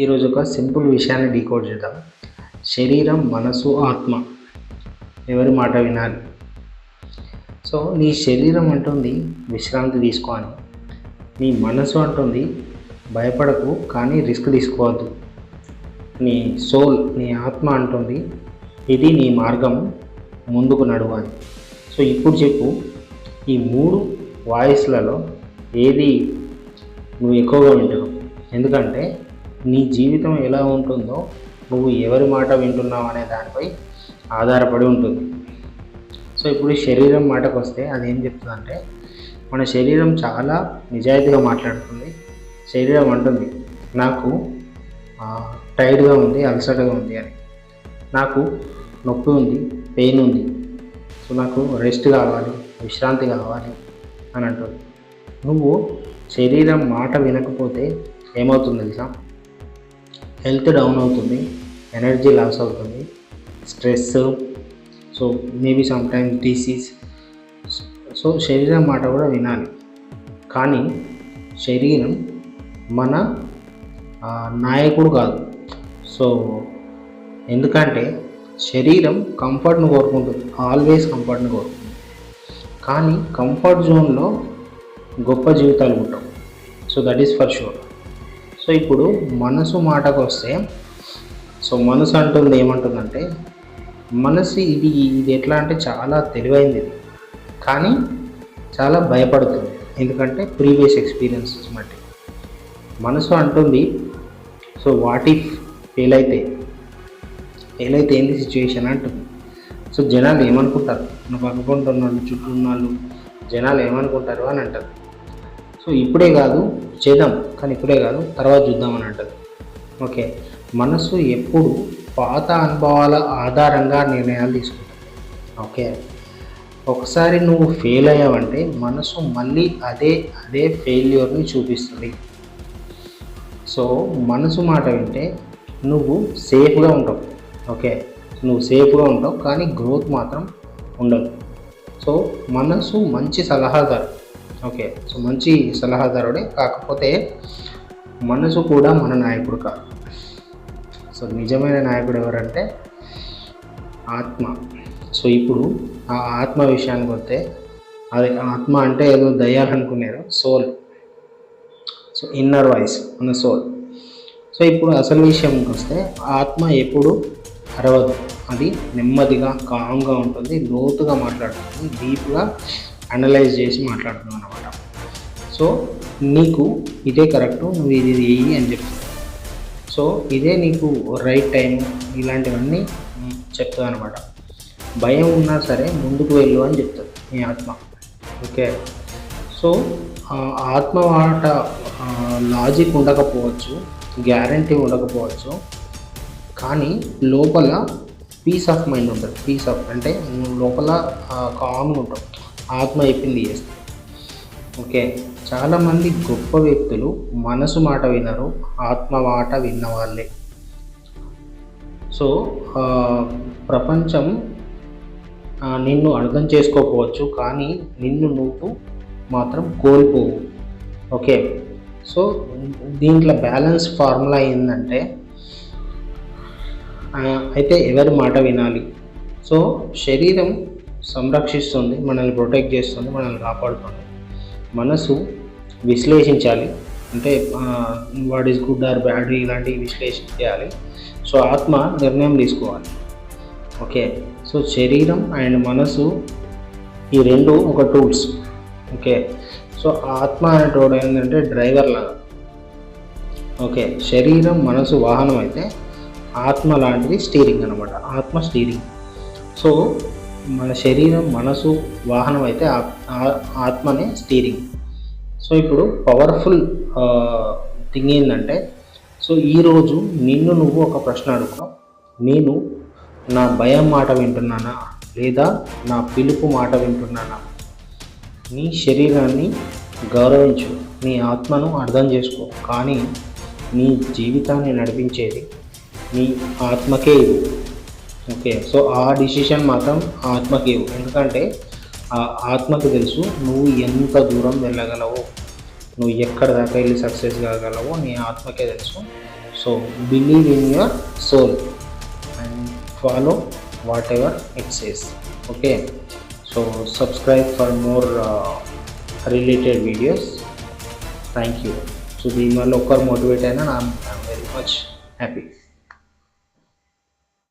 ఈరోజు ఒక సింపుల్ విషయాన్ని డీకోడ్ చేద్దాం. శరీరం, మనసు, ఆత్మ ఎవరి మాట వినాలి? సో నీ శరీరం అంటుంది విశ్రాంతి తీసుకో అని, నీ మనసు అంటుంది భయపడకు కానీ రిస్క్ తీసుకోవద్దు, నీ సోల్, నీ ఆత్మ అంటుంది ఇది నీ మార్గం, ముందుకు నడువు అని. సో ఇప్పుడు చెప్పు, ఈ మూడు వాయిస్లలో ఏది నువ్వు ఎక్కువగా వింటున్నావు? ఎందుకంటే నీ జీవితం ఎలా ఉంటుందో నువ్వు ఎవరి మాట వింటున్నావు అనే దానిపై ఆధారపడి ఉంటుంది. సో ఇప్పుడు శరీరం మాటకు వస్తే అదేం చెప్తుందంటే, మన శరీరం చాలా నిజాయితీగా మాట్లాడుతుంది. శరీరం అంటుంది నాకు టైర్డ్గా ఉంది, అలసటగా ఉంది అని, నాకు నొప్పి ఉంది, పెయిన్ ఉంది, సో నాకు రెస్ట్ కావాలి, విశ్రాంతి కావాలి అని అంటుంది. నువ్వు శరీరం మాట వినకపోతే ఏమవుతుంది తెలుసా? హెల్త్ డౌన్ అవుతుంది, ఎనర్జీ లాస్ అవుతుంది, stress, so maybe sometimes disease. So శరీరం మాట కూడా వినాలి, కానీ శరీరం మన నాయకుడు కాదు. సో ఎందుకంటే శరీరం కంఫర్ట్ను కోరుకుంటుంది, ఆల్వేస్ కంఫర్ట్ని కోరుకుంటుంది, కానీ కంఫర్ట్ జోన్లో గొప్ప జీవితాలు ఉంటాం. So that is for sure. So ఇప్పుడు మనసు మాటకు వస్తే, సో మనసు అంటుంది ఏమంటుందంటే, మనసు ఇది ఎట్లా అంటే చాలా తెలివైంది, ఇది కానీ చాలా భయపడుతుంది. ఎందుకంటే ప్రీవియస్ ఎక్స్పీరియన్సెస్ బట్టి మనసు అంటుంది, సో వాట్ ఇఫ్ ఫెయిల్ అయితే ఏంటి సిచ్యువేషన్ అంటుంది. సో జనాలు ఏమనుకుంటారు, మన పక్కకుంటున్న వాళ్ళు, చుట్టూ ఉన్న వాళ్ళు, జనాలు ఏమనుకుంటారు అని అంటారు. సో ఇప్పుడే కాదు చేద్దాం, కానీ ఇప్పుడే కాదు తర్వాత చూద్దామని అంటుంది. ఓకే, మనసు ఎప్పుడు పాత అనుభవాల ఆధారంగా నిర్ణయాలు తీసుకుంటుంది. ఓకే, ఒకసారి నువ్వు ఫెయిల్ అయ్యావంటే మనసు మళ్ళీ అదే ఫెయిల్యూర్ని చూపిస్తుంది. సో మనసు మాట వింటే నువ్వు సేఫ్గా ఉంటావు. ఓకే, నువ్వు సేఫ్గా ఉంటావు, కానీ గ్రోత్ మాత్రం ఉండదు. సో మనసు మంచి సలహాదారు. ఓకే, సో మంచి సలహాదారుడే, కాకపోతే మనసు కూడా మన నాయకుడు కాదు. సో నిజమైన నాయకుడు ఎవరంటే ఆత్మ. సో ఇప్పుడు ఆ ఆత్మ విషయానికి వస్తే, అది ఆత్మ అంటే ఏదో దయ్యాలు అనుకునేరు, సోల్. సో ఇన్నర్ వాయిస్, మన సోల్. సో ఇప్పుడు అసలు విషయంకి వస్తే, ఆత్మ ఎప్పుడు అరవదు, అది నెమ్మదిగా కామ్గా ఉంటుంది, లోతుగా మాట్లాడుతుంది, డీప్గా అనలైజ్ చేసి మాట్లాడుతున్నావు అనమాట. సో నీకు ఇదే కరెక్ట్, నువ్వు ఇది వేయి అని చెప్తుంది. సో ఇదే నీకు రైట్ టైం, ఇలాంటివన్నీ చెప్తుంది అనమాట. భయం ఉన్నా సరే ముందుకు వెళ్ళు అని చెప్తుంది నీ ఆత్మ. ఓకే, సో ఆత్మ మాట లాజిక్ ఉండకపోవచ్చు, గ్యారంటీ ఉండకపోవచ్చు, కానీ లోపల పీస్ ఆఫ్ మైండ్ ఉంటుంది. పీస్ ఆఫ్ అంటే లోపల కామ్గా ఉంటాం, ఆత్మ చెప్పింది చేస్తుంది. ఓకే, చాలామంది గొప్ప వ్యక్తులు మనసు మాట వినరు, ఆత్మ మాట విన్నవాళ్ళే. సో ప్రపంచం నిన్ను అర్థం చేసుకోకపోవచ్చు, కానీ నిన్ను నువ్వు మాత్రం కోల్పోవు. ఓకే, సో దీంట్లో బ్యాలెన్స్ ఫార్ములా ఏంటంటే, అయితే ఎవరి మాట వినాలి? సో శరీరం సంరక్షిస్తుంది, మనల్ని ప్రొటెక్ట్ చేస్తుంది, మనల్ని కాపాడుతుంది. మనసు విశ్లేషించాలి, అంటే what is good or bad ఇలాంటివి విశ్లేషించాలి. సో ఆత్మ నిర్ణయం తీసుకోవాలి. ఓకే, సో శరీరం అండ్ మనసు ఈ రెండు ఒక టూల్స్. ఓకే, సో ఆత్మ అనేటోడు ఏంటంటే డ్రైవర్ లాగా. ఓకే, శరీరం మనసు వాహనం అయితే ఆత్మ లాంటిది స్టీరింగ్ అనమాట, ఆత్మ స్టీరింగ్. సో మన శరీరం మనసు వాహనం అయితే ఆత్మనే స్టీరింగ్. సో ఇప్పుడు పవర్ఫుల్ థింగ్ ఏంటంటే, సో ఈరోజు నిన్ను నువ్వు ఒక ప్రశ్న అడుగుతావు, నేను నా భయం మాట వింటున్నానా లేదా నా పిలుపు మాట వింటున్నానా? నీ శరీరాన్ని గౌరవించు, నీ ఆత్మను అర్థం చేసుకో, కానీ నీ జీవితాన్ని నడిపించేది నీ ఆత్మకే ఇవ్వు. ఓకే, సో ఆ డిసిషన్ మాత్రం ఆత్మకి ఇవ్వు, ఎందుకంటే ఆ ఆత్మకు తెలుసు నువ్వు ఎంత దూరం వెళ్ళగలవు. నువ్వు ఎక్కడ దాకా వెళ్ళి సక్సెస్ కాగలవో నీ ఆత్మకే తెలుసు. So believe in your soul and follow whatever it says. Okay, so subscribe for more related videos. Thank you. So దీనివల్ల ఒక్కరు మోటివేట్ అయినా ఐఎమ్ వెరీ మచ్ హ్యాపీ.